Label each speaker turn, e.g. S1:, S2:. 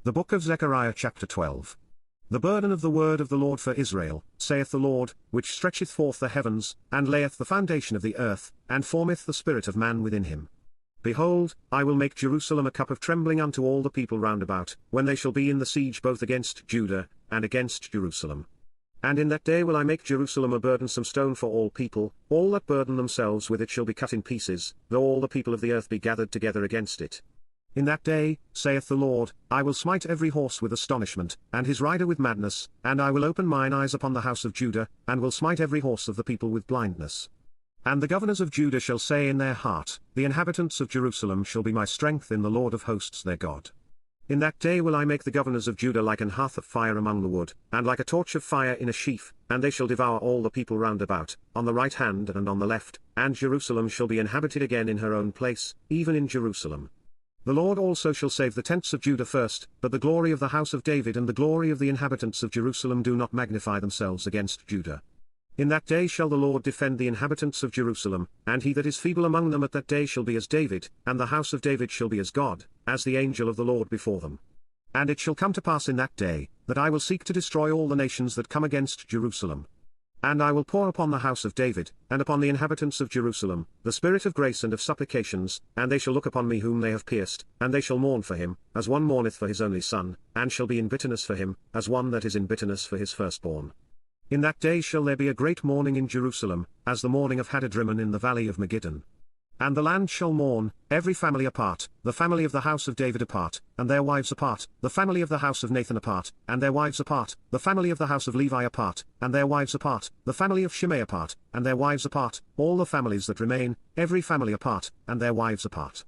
S1: The book of Zechariah chapter 12. The burden of the word of the Lord for Israel, saith the Lord, which stretcheth forth the heavens, and layeth the foundation of the earth, and formeth the spirit of man within him. Behold, I will make Jerusalem a cup of trembling unto all the people round about, when they shall be in the siege both against Judah, and against Jerusalem. And in that day will I make Jerusalem a burdensome stone for all people, all that burden themselves with it shall be cut in pieces, though all the people of the earth be gathered together against it. In that day, saith the Lord, I will smite every horse with astonishment, and his rider with madness, and I will open mine eyes upon the house of Judah, and will smite every horse of the people with blindness. And the governors of Judah shall say in their heart, The inhabitants of Jerusalem shall be my strength in the Lord of hosts their God. In that day will I make the governors of Judah like an hearth of fire among the wood, and like a torch of fire in a sheaf, and they shall devour all the people round about, on the right hand and on the left, and Jerusalem shall be inhabited again in her own place, even in Jerusalem. The Lord also shall save the tents of Judah first, but the glory of the house of David and the glory of the inhabitants of Jerusalem do not magnify themselves against Judah. In that day shall the Lord defend the inhabitants of Jerusalem, and he that is feeble among them at that day shall be as David, and the house of David shall be as God, as the angel of the Lord before them. And it shall come to pass in that day, that I will seek to destroy all the nations that come against Jerusalem. And I will pour upon the house of David, and upon the inhabitants of Jerusalem, the spirit of grace and of supplications, and they shall look upon me whom they have pierced, and they shall mourn for him, as one mourneth for his only son, and shall be in bitterness for him, as one that is in bitterness for his firstborn. In that day shall there be a great mourning in Jerusalem, as the mourning of Hadadrimmon in the valley of Megiddon. And the land shall mourn, every family apart, the family of the house of David apart, and their wives apart, the family of the house of Nathan apart, and their wives apart, the family of the house of Levi apart, and their wives apart, the family of Shimei apart, and their wives apart, all the families that remain, every family apart, and their wives apart.